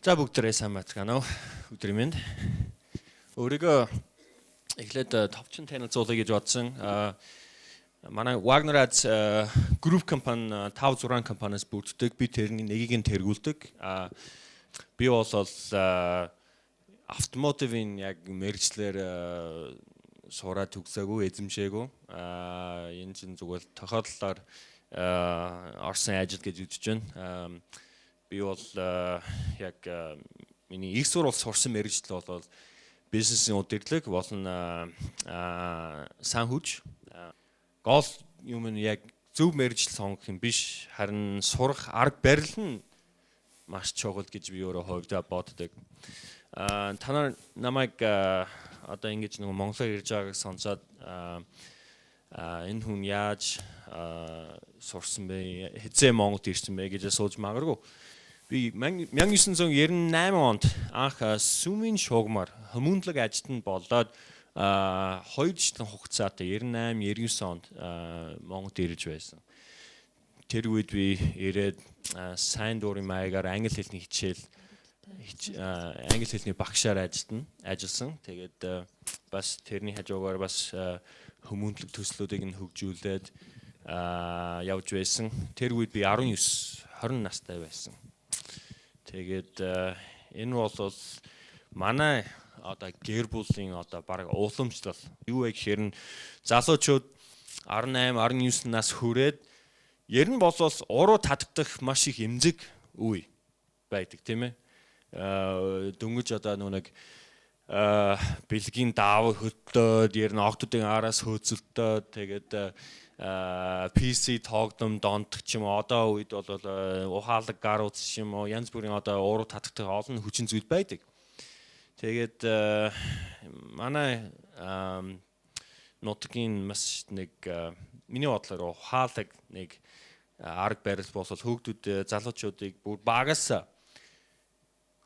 За бүгдээрээ сайн байна уу? Өдрийн мэнд. Өөрийгөө эхлээд товчхон танилцуулъя гэж бодсон. Манай Wagner Ads group компани 5-6 компаниас бүрддэг. Би тэрний нэгийг нь тэргүүлдэг. Би бол автомотивын яг мэргэжлэр сураад төгсөөгүй, эзэмшээгүй. Энэ чинь зүгээр тохиолдлоор орсон ажил гэж үзэж байна. Би бол яг миний их сурвалж сурсан мэргэжил бол бизнесийн удирдлага болон санхүүж. Гол юм нь яг зөв мэргэжил сонгох юм биш, харин сурах арга барил нь маш чухал гэж би өөрөө хувьдаа боддог. Та нар намайг одоо ингэж нэг Монголоор ирж байгааг сонсоод энэ хүн яаж сурсан бэ? Хэзээ Монголд ирсэн бэ гэж асууж магадгүй. Би 1998 онд анх сүмийн шугамар хүмүүнлэг ажилтнанд болоод 2 жилийн хугацаатай 98-99 онд Монголд ирж байсан. Тэр үед би ирээд сайн дурын маягаар англи хэлний хичээл англи хэлний багшаар ажилласан. Тэгээд бас тэрний хажуугаар бас хүмүүнлэг төслүүдийг нь хөгжүүлээд явж байсан. Тэр үед би 19-20 настай байсан. Тэгээд энэ бол манай одоо гэр бүлийн одоо баг ууламжлал юу вэ гэхээр залуучууд 18-19 нас хүрээд ер нь бол уруу татагдах маш их эмзэг үе байдаг тийм ээ. Дөнгөж одоо нэг бэлгийн даав хөдлөөд ер нь октодын араас хөөцөлтөөд тэгээд PC тоглоом донтох ч юм уу одоо үед бол ухаалаг гар утас ч юм уу янз бүрийн одоо уруу татагдах олон хүчин зүйл байдаг. Тэгээд манай нутгийн маш нэг миний бодлоор ухаалаг нэг арга барил бол хүүхдүүд залуучуудыг бүр багаас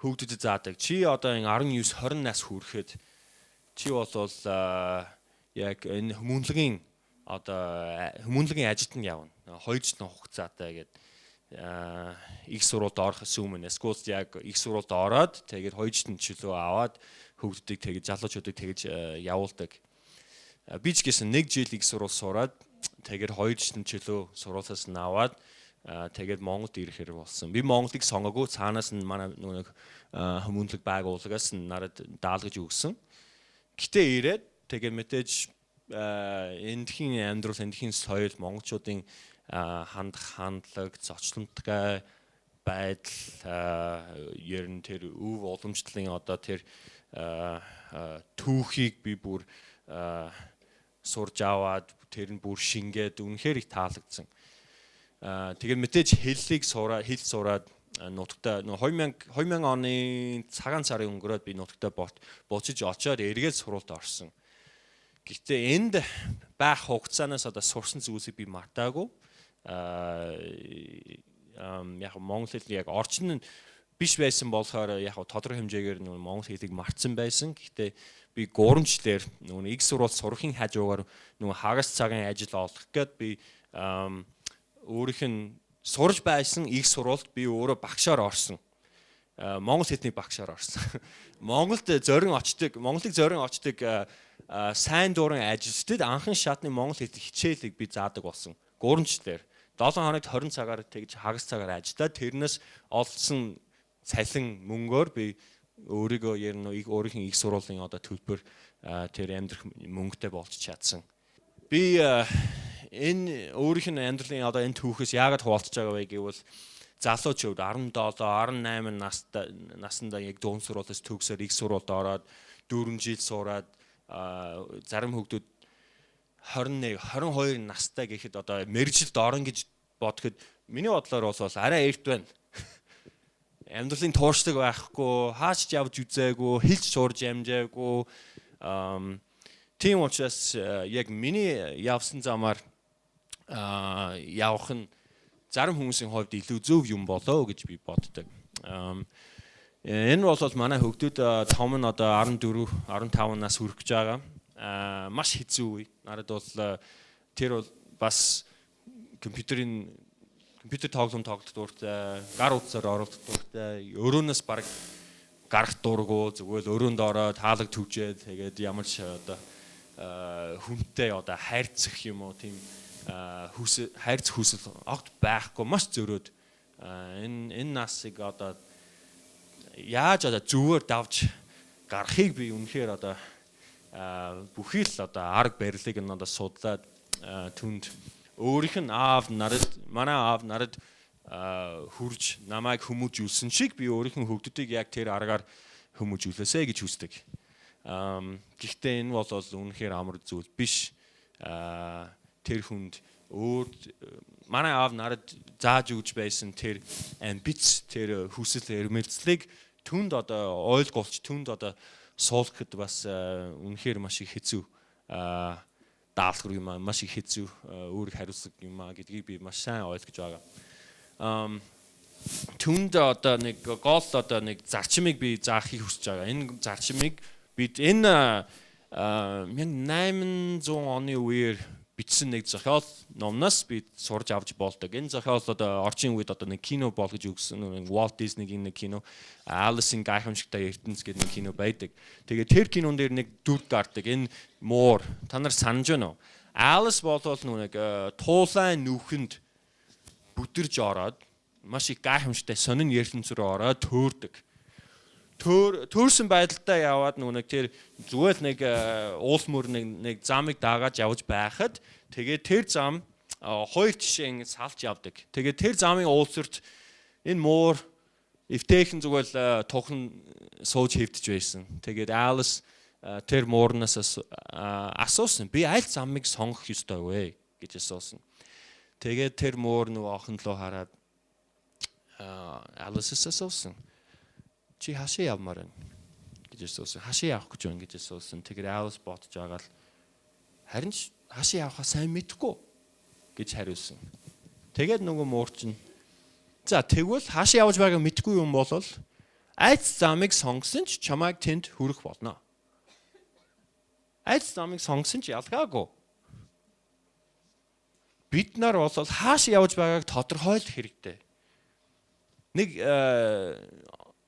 хүүхдүүдэд заадаг. Чи одоо 19-20 нас хүрэхэд чи бол яг энэ хүмүүнлэгийн ажилтнанд явна. 2 жилийн хугацаатай гэдэг их сурвалд орохос өмнө эсвэл яг их сурвалд ороод тэгээд 2 жилийн чөлөө аваад хүүхдүүдийг тэгээд залуучуудыг тэгж явуулдаг. Би ч гэсэн 1 жил их сурвалд сураад тэгээд 2 жилийн чөлөө сурвалжаас нь аваад тэгээд Монголд ирэхээр болсон. Би Монголыг сонгоогүй, цаанаас нь манай нэг хүмүүнлэг байгууллагаас нь надад даалгаж өгсөн. Гэтэ ирээд тэгээд мэдээж эндхийн амьдрал, эндхийн соёл, монголчуудын хандлага, зочломтгой байдал, ер нь тэр өв уламжлалын одоо тэр түүхийг би бүр сурж аваад тэр нь бүр шингээд үнэхээр их таалагдсан. Тэгээд мэдээж хэл сураад нутагтаа 2000 оны цагаан сарын өнгөрөөд би нутагтаа буцаж очоод эргээд суралт орсон. Гэхдээ энд байх хугацаанаас одоо сурсан зүйлсийг би мартаагүй. Яг монгол хэлний яг орчин нь биш байсан болохоор яг тодорхой хэмжээгээр монгол хэлийг мартсан байсан. Гэхдээ би 3 жилээр их сурвалж сурахын хажуугаар хагас цагийн ажил олох гээд би өөрийнх нь сурж байсан их сурвалд би өөрөө багшаар орсон. Монгол хэлний багшаар орсон. Монголыг зорин очдог сайн дурын ажилчдад анхан шатны монгол хэлний хичээлийг би заадаг болсон. 3 жилээр 7 хоногт 20 цагаар тэгж хагас цагаар ажиллаад тэрнээс олсон цалин мөнгөөр би өөрийгөө өөрийнх нь их сурвалжийн одоо төлбөр тэр амьдрах мөнгөтэй болж чадсан. Би энэ өөрийнх нь амьдралын одоо энэ түүхээс яагаад хуваалцаж байгаа вэ гэвэл залуучууд 17, 18 наснда яг дуун сурвалжаас төгсөөд их сурвалд ороод 4 жил сураад зарим хүүхдүүд 21, 22 настай гэхэд одоо мэргэжилд орно гэж бодоход миний бодлоор бол арай эрт байна. Амьдралын тууршлаг байхгүй, хаач явж үзээгүй, хэлж сурж амжаагүй. Тийм учраас яг миний явсан замаар явах нь зарим хүмүүсийн хувьд илүү зөв юм болоо гэж би боддог. Энэ бол манай хүүхдүүд 5 нь одоо 14, 15 нас хүрэх гэж байгаа. Маш хэцүү үе. Надад бол тэр бол бас компьютерийн компьютер тоглоом тоглох дуртай, гар утсаар оролцох дуртай, өрөөнөөс баг гарах дургу зүгээр л өрөөнд ороод хаалга төвжээд тэгээд ямар ч одоо хүнтэй одоо хайрцах юм уу тийм хайрц хүсэл огт байхгүй маш зөрөөд энэ насыг одоо яаж одоо зүгээр давж гарахыг би үнэхээр одоо бүхий л одоо арга барилыг нь одоо судлаад түнд өөрийнх нь манай аав нарад хурж намайг хүмүүжүүлсэн шиг би өөрийнх нь хөгдөдийг яг тэр аргаар хүмүүжүүлээсэ гэж хүсдэг. Гэхдээ энэ бол үнэхээр амар зүйл биш. Тэр хүнд манай аав нарад зааж өгж байсан тэр амбиц, тэр хүсэл эрмэлзлийг түнд одоо ойлгуулж түнд одоо суулгахад бас үнэхээр маш их хэцүү даалгавар юм маш их хэцүү үүрэг хариуцлага юм гэдгийг би маш сайн ойлгож байгаа. Түнд одоо нэг гол одоо нэг зарчмыг би заахыг хүсэж байгаа. Энэ зарчмыг бид энэ 1800 оны үеэр бичсэн нэг зохиол номноос би сурж авч болдог. Энэ зохиол одоо орчин үед одоо нэг кино болгож өгсөн нэг Walt Disney-гийн нэг кино, Alice-ийн гайхамшигтай ертөнц гэдэг нэг кино байдаг. Тэгээд тэр кинон дээр нэг дүр гардаг. Энэ муур та нар санаж байна уу? Alice болвол нэг туулайн нүхэнд бүдэрж ороод маш их гайхамшигтай сонин ертөнц рүү ороод төөрдөг. Төөрсөн байдалтай яваад нэг тэр зүгээр нэг уул мөр нэг замыг даагаад явж байхад тэгээд тэр зам хоёр тишээ салж явдаг. Тэгээд тэр замын уулсарт энэ муур эвтэйхэн зүгээр л тухан сууж хэвдэж байсан. Тэгээд Alice тэр муурнаас асуусан. Би аль замыг сонгох ёстой вэ гэж асуусан. Тэгээд тэр муур охин руу хараад Alice-с асуусан. Чи хашаа явмаар байна гэж асуусан. Хашаа явах гэж байна гэж асуусан. Тэгээд Alice бодож байгаа л харин ч хашаа явахаа сайн мэдэхгүй гэж хариулсан. Тэгээд нөгөө муурчин за тэгвэл хашаа явж байгааг мэдэхгүй юм бол айц замыг сонгосон ч чамайг тэнд хүрэх болно. Айц замыг сонгосон ч ялгаагүй. Бид нар бол хаашаа явж байгааг тодорхойлох хэрэгтэй.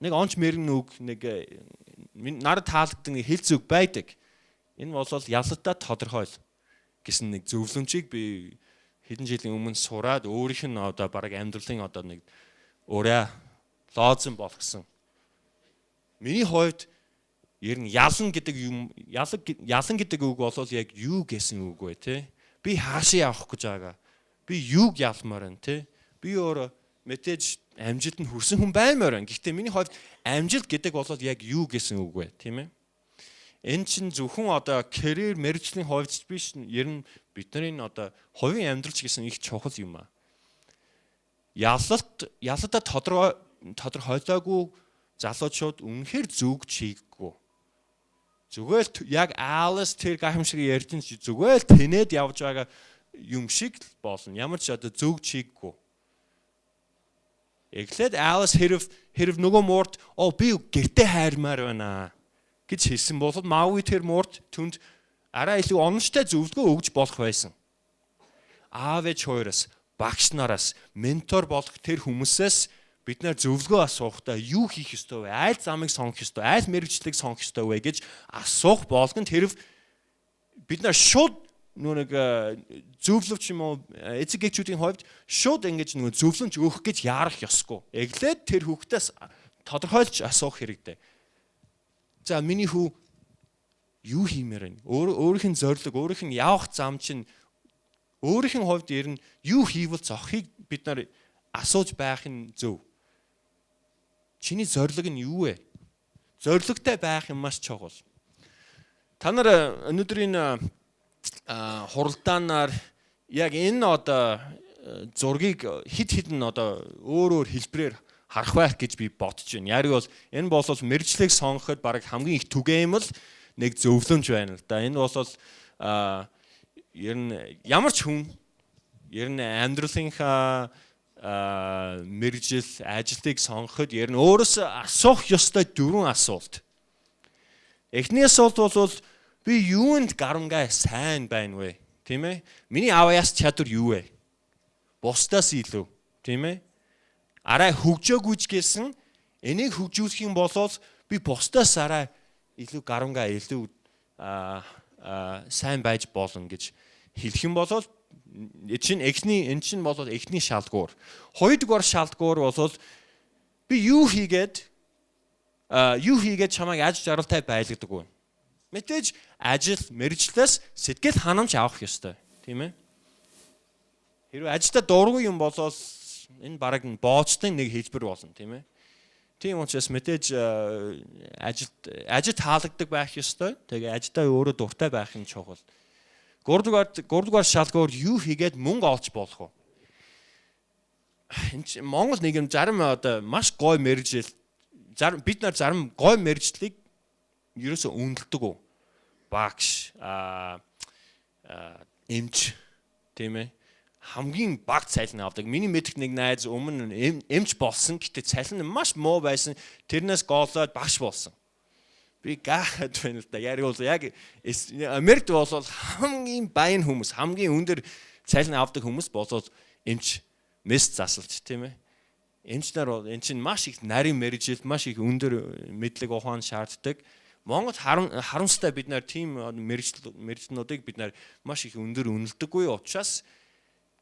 Нэг онч мэрэн үг нэг нарад таалагдсан хэлц үг байдаг. Энэ бол ялалтаа тодорхойл гэсэн нэг зөвлөмжийг би хэдэн жилийн өмнө сураад өөрийнх нь одоо бараг амьдралын одоо нэг ураа лоозон болгосон. Миний хувьд ер нь ялан гэдэг үг бол яг юу гэсэн үг вэ те? Би хаашаа явах гэж байгаа. Би юуг ялмаар байна те? Би өөрөө мэдээж амжилтанд хүрсэн хүн баймаар байна. Гэхдээ миний хувьд амжилт гэдэг бол яг юу гэсэн үг вэ, тийм ээ? Энэ чинь зөвхөн одоо карьер, мэргэжлийн хувьд биш, ер нь бидний одоо хувийн амьдралч гэсэн их чухал юм аа. Ялалтаа тодорхойлоогүй залуучууд үнэхээр зүг чийггүй. Зүгээр л яг Alice тэр гайхамшиг ертөнц зүгээр л тэнэд явж байгаа юм шиг л болно. Ямар ч одоо зүг чийггүй. Эхлээд Alice хэрв нөгөө муурт би гэртээ хайрмаар байна гэж хэлсэн бол Maui тэр муурт түнд арай илүү оновчтой зөвлөгөө өгж болох байсан. Аав ээж хоёроос, багш нараас, ментор болох тэр хүмүүсээс бид нар зөвлөгөө асуухдаа юу хийх ёстой вэ? Айл замыг сонгох ёстой, айл мэргэжлийг сонгох ёстой вэ гэж асуух болгонд хэрв бид нар шууд нэг зөвлөвч юм уу эцэг ээжүүдийн хувьд шууд ингэж нэг зөвлөмж өгөх гэж яарах ёсгүй. Эглээд тэр хүүхдээс тодорхойлж асуух хэрэгтэй. За миний хүү юу хиймээр байна? Өөрийнх нь зорилго, өөрийнх нь явах зам чинь өөрийнх нь хувьд ер нь юу хийвэл зохихыг бид нар асууж байх нь зөв. Чиний зорилго нь юу вэ? Зорилготой байх юм маш чухал. Та нар өнөөдрийн хуралдаанаар яг энэ одоо зургийг хид хідэн одоо өөр хэлбэрээр харах байх гэж би бодож байна. Яг бол энэ бол мэргэжлийг сонгоход баг хамгийн их түгээн юм л нэг зөвлөмж байна л да. Энэ бол ер нь ямар ч хүн ер нь амьдралынхаа мэргэжил ажилтыг сонгоход ер нь өөрөөсөө асуух ёстой 4 асуулт. Эхний асуулт бол би юунд гарамгай сайн байна вэ? Тийм ээ? Миний авьяас чадвар юу вэ? Бусдаас илүү. Тийм ээ? Арай хөгжөөгүй ч гэсэн энийг хөгжүүлэх юм бол би бусдаас арай илүү гарангаа илүү сайн байж болно гэж хэлэх юм бол энэ чинь бол эхний шалгуур. Хоёрдугаар шалгуур бол би юу хийгээд чамайг аж жаргалтай байлгадаг вэ? Мэдээж ажил, мэргэжлээс сэтгэл ханамж авах ёстой, тийм ээ? Хэрвээ ажилдаа дургүй юм бол энэ бараг боочтой нэг хэлбэр болно, тийм ээ? Тийм учраас мэдээж ажил таалагддаг байх ёстой. Тэгээ ажилдаа өөрөө дуртай байх нь чухал. Гуравдугаар шалгуур юу хийгээд мөнгө олж болох вэ? Монгол нийгэм зарим маш гоё мэргэжил бид нар зарим гоё мэргэжлийг ерөөсөө үнэлдэг үү? Багш, эмч, тийм ээ? Хамгийн бага цалин авдаг. Миний мэдэх нэг найз өмнө эмч болсон. Гэтэ цалин маш муу байсан. Тэрнээс гоолоод багш болсон. Би гайхаад байна л да. Яг Америкт бол хамгийн баян хүмүүс, хамгийн өндөр цалин авдаг хүмүүс болоод эмч, мест засалч, тийм ээ. Эмч чинь маш их нарийн мэргэжилт, маш их өндөр мэдлэг ухаан шаарддаг. Монгол харамстай бид нар тийм мэргэжлүүдийг бид нар маш их өндөр үнэлдэггүй учраас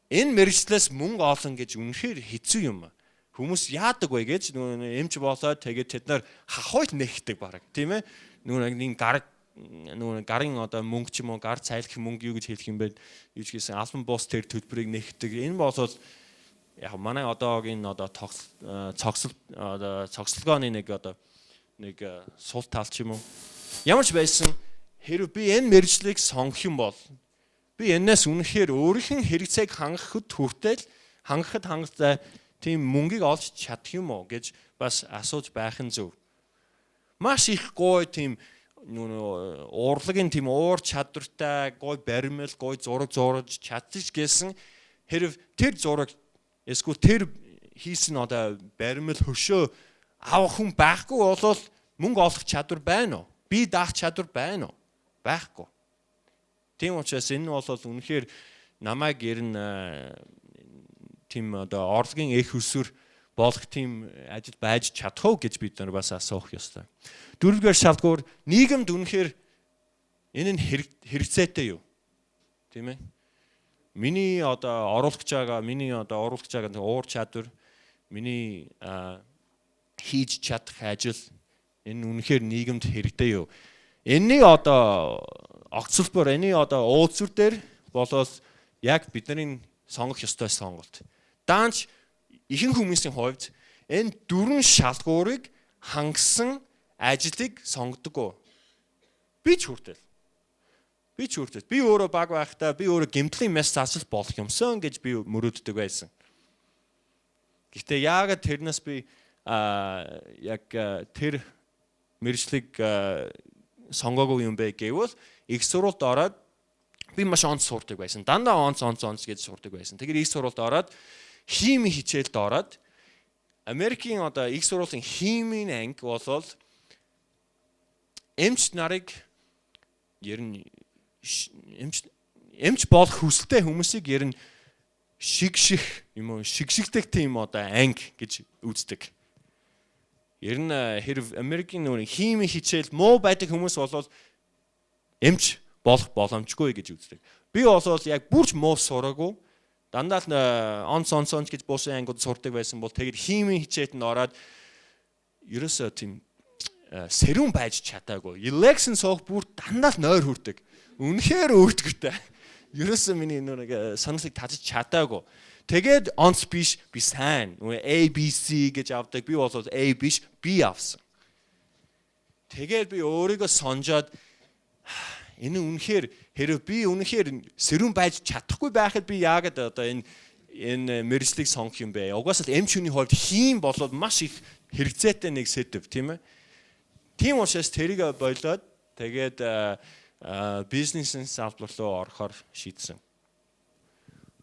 энэ мэргэжлээс мөнгө олно гэж үнэхээр хэцүү юм. Хүмүүс яадаг вэ гэж эмч болоод тэгээд тэд нар хахойт нэхдэг бараг, тийм ээ? Нэг гарын мөнгө ч юм уу, гар цайлах мөнгө юу гэж хэлэх юм бэ? Юу ч гэсэн албан бус тэр төлбөрийг нэхдэг. Энэ болоод яг манай одоогийн цогцлогооны нэг сул тал ч юм уу. Ямар ч байсан хэрвээ би энэ мэргэжлийг сонгох юм бол би энэс үнэхээр өөрийнх нь хэрэгцээг хангахад тийм мөнгийг олж чадах юм уу гэж бас асууж байх нь зөв. Маш их гоё тийм уурлагын тийм уур чадвартай, гоё баримл, гоё зураг зурж чадчих гэсэн хэрв тэр зураг эсвэл тэр хийсэн баримл хөшөө авах хүн байхгүй бол мөнгө олох чадвар байна уу? Би даах чадвар байна уу? Байхгүй. Тийм учраас энэ бол үнэхээр намайг ер нь тийм орлогын эх өсвөр болох тийм ажил байж чадах уу гэж бид нар бас асуух ёстой. Дөрөвдүгээр шалгуур нийгэмд үнэхээр энэ нь хэрэгцээтэй юу? Тийм ээ? Миний оруулах гэж байгаа уур чадвар, миний хийж чадах ажил энэ үнэхээр нийгэмд хэрэгтэй юу? Энэний огцлбор, энэний уулзвар дээр болоод яг бидний сонгох ёстой сонголт. Даанч ихэнх хүмүүсийн хувьд энэ дөрвөн шалгуурыг хангасан ажлыг сонгодог. Би ч хүртэл. Би өөрөө баг байхдаа би өөрөө гэмтлийн мэс засал болох юмсан гэж би мөрөөддөг байсан. Гэхдээ яагаад тэрнээс би яг тэр мэргэжлийг сонгоогүй юм бэ гэвэл их сурвалд ороод би маш онц сурдаг байсан. Дандаа онц гэж сурдаг байсан. Тэгэхээр их сурвалд ороод хими хичээлд ороод Америкийн их сурвалжийн химийн анги болол эмч нарыг ер нь эмч болох хүсэлтэй хүмүүсийг ер нь шигшигдэг тийм анги гэж үздэг. Ер нь хэрв Америкийн хими хичээл муу байдаг хүмүүс болол эмч болох боломжгүй гэж үздэг. Би болол яг бүрч муу сураагүй. Дандаа л онц гэж буусан ангууд сурдаг байсан бол тэгээд химийн хичээлд нь ороод ерөөсөө тийм сэрүүн байж чадаагүй. Election суух бүр дандаа л нойр хүрдэг. Үнэхээр өөртгөртэй. Ерөөсөө миний нэг саналыг татаж чадаагүй. Тэгээд онц биш би сайн. A B C гэж авдаг. Би бол A биш B авсан. Тэгээд би өөрийгөө сонжоод энэ үнэхээр хэрэг би үнэхээр сэрүүн байж чадахгүй байхад би яагаад энэ мэргэжлийг сонгох юм бэ? Угаасаа эмч хүний хувьд хийм болоод маш их хэрэгцээтэй нэг сэдв, тийм ээ. Тийм учраас тэрийг болоод тэгээд бизнесийн салбар руу орохоор шийдсэн.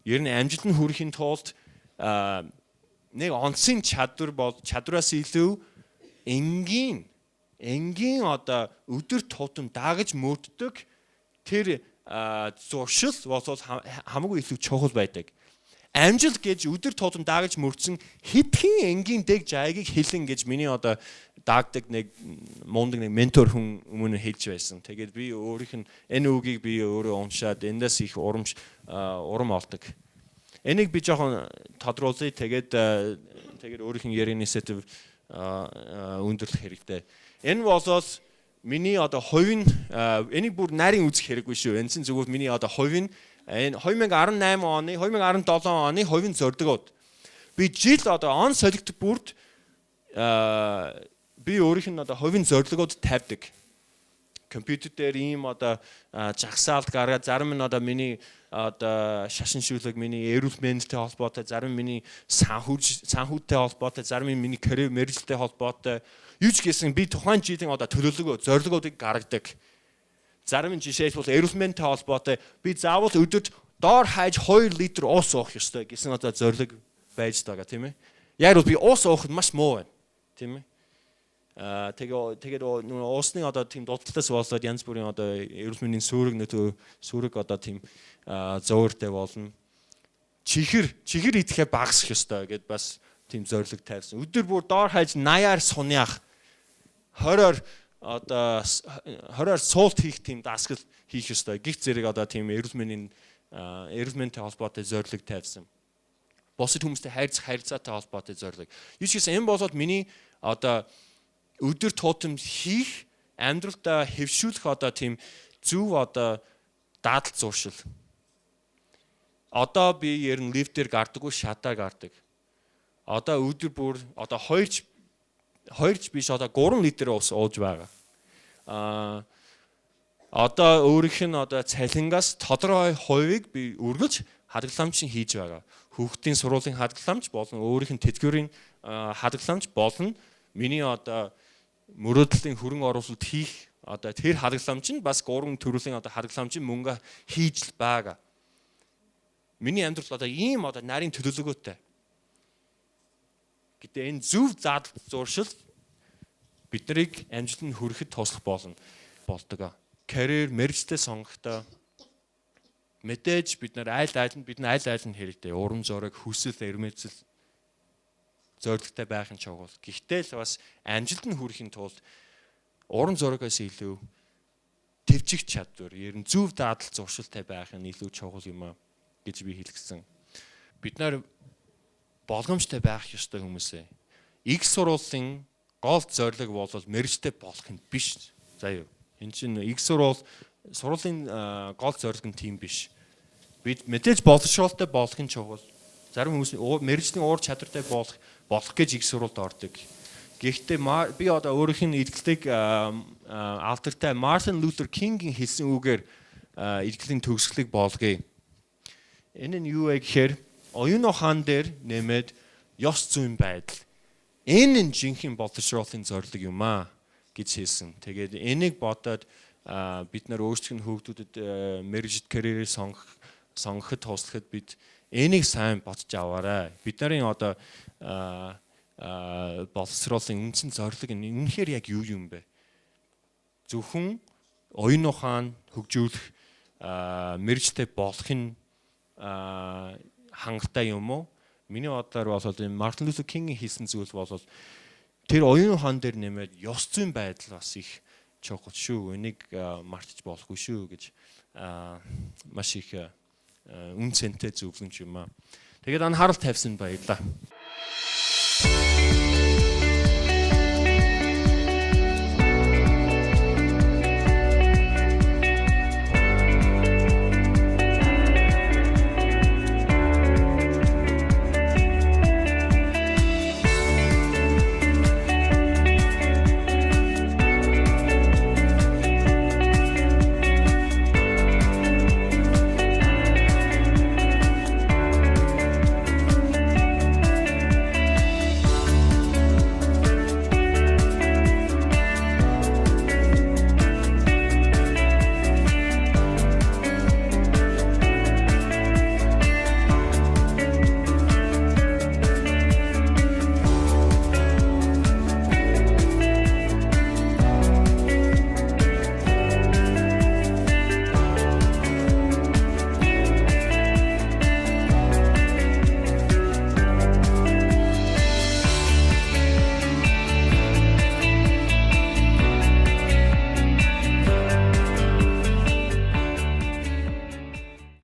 Ер нь амжилтанд хүрэхин тулд нэг онцгийн чадвараас илүү энгийн өдөр тутам дагаж мөрддөг тэр зуршил бол хамгийн илүү чухал байдаг. амжилт гэж өдөр тутам дагаж мөрдсөн хэдхэн энгийн дэг жайгийг хэлэн гэж миний одоо даагдаг нэг мундаг нэг ментор хүн өмнө хэлж байсан. Тэгээд би өөрийнх нь энэ үгийг би өөрөө уншаад эндээс их урам олдог. Энийг би жоохон тодруулъя. Тэгээд өөрийнх нь ярины сэтв өндөрлөх хэрэгтэй. Энэ болоод миний одоо хувийн энийг бүр нарийн үзэх хэрэггүй шүү. Энэ чинь зөвхөн миний одоо хувийн энэ 2018 оны 2017 оны хувийн зорилгоод би жил одоо он солигдох бүрд би өөрийнх нь одоо хувийн зорилгоод тавьдаг. Компьютер дээр ийм одоо жагсаалт гаргаад зарим нь одоо миний одоо шашин шүлэг миний эрүүл мэндтэй холбоотой, зарим миний санхүүтэй холбоотой, зарим нь миний карьер мэргэжилтэй холбоотой юу ч гэсэн би тухайн жилийн одоо төлөвлөгөө зорилгоодыг гаргадаг. Зарим нь жишээс бол эрүүл мэндтэй холбоотой би заавал өдөрт доор хаяж 2 литр ус уух ёстой гэсэн одоо зорилго байж байгаа тийм ээ. Яг л би ус уухад маш муу байна. Тийм ээ. Тэгээд уусны одоо тийм дуталтаас болоод янз бүрийн одоо эрүүл мэндийн сүрэг одоо тийм зөөртэй болно. Чихэр идэхээ багасах ёстой гэд бас тийм зорилго тавьсан. Өдөр бүр доор хаяж 80-аар суньяах 20-оор одоо 20-аар суулт хийх тийм дасгал хийх ёстой. Гих зэрэг одоо тийм эрүүл мэндтэй холбоотой зорилго тавьсан. Бусад хүмүүстэй харьцаатай холбоотой зорилго. Юу ч гэсэн энэ болоод миний одоо өдөр тутам хийх амьдралдаа хэвшүүлэх одоо тийм зөв одоо даатал зуршил. Одоо би ер нь лифтээр гардаггүй, шатаар гардаг. Одоо өдөр бүр одоо 2 биш одоо 3 литр ус ууж байгаа. Одоо өөрийнх нь одоо цалингаас тодорхой хувийг би үргэлж хадгаламж хийж байгаа. Хүүхдийн сургуулийн хадгаламж болон өөрийнх нь тэтгэврийн хадгаламж болон миний одоо мөрөөдлийн хөрөнгө оруулалт хийх одоо тэр хадгаламж нь бас 3 төрлийн одоо хадгаламжийн мөнгө хийж л байгаа. Миний амьдрал одоо ийм одоо нарийн төлөвлөгөөтэй. Гэтэ энэ зөв задлт зуршил биднийг амжилтанд хүрэхэд туслах болдог. Карьер, мэргэжтэй сонгохдоо мэдээж бид аль аль нь хэрэгтэй. Урам зориг, хүсэл, эрмэлзэл зоригтой байх нь чухал. Гэхдээ л бас амжилтанд хүрэхин тулд урам зоригоос илүү төвчигч чадвар, ер нь зөв даатал зуршилтай байх нь илүү чухал юм а гэж би хэлсэн. Бид нар болгоомжтой байх ёстой хүмүүсээ. Их сургуулийн гол зорилго бол мэргэжтэй болох нь биш. За юу. Энэ чинь их сургуулийн гол зорилго нь тийм биш. Бид мэдээж боловсролтой болох нь чухал. Зарим хүмүүс мэргэжлийн уур чадвартай болох гэж их сургуульд ордог. Гэхдээ би одоо өөрийнх нь итгэлийг алдартай Мартин Лютер Кингийн хэлсэн үгээр итгэлийн төгсгөлийг болгоё. Энэ нь юу вэ гэхээр оюуны хаан дээр нэмээд ёс зүйн байдал. Энэ нь жинхэнэ боловсролын зорилго юм аа гэж хэлсэн. Тэгээд энийг бодоод бид нар өөрсдөө хүүхдүүдэд мэргэжид карьерээ сонгоход туслахад бид энийг сайн бодож аваарай. Бид нарын одоо боловсролын үндсэн зорилго нь үнэхээр яг юу юм бэ? Зөвхөн оюуны хаан хөгжүүлэх мэргэжтэй болох нь хангалттай юм уу? Миний бодлоор бол энэ Мартин Лютер Кингийн хэлсэн зүйл бол тэр оюуны хаан дээр нэмээд ёс зүйн байдал бас их чухал шүү. Энийг мартаж болохгүй шүү гэж маш их үн цэнтэй зөвлөмж юм аа. Тэгээд анхаарал тавьсан баярлалаа.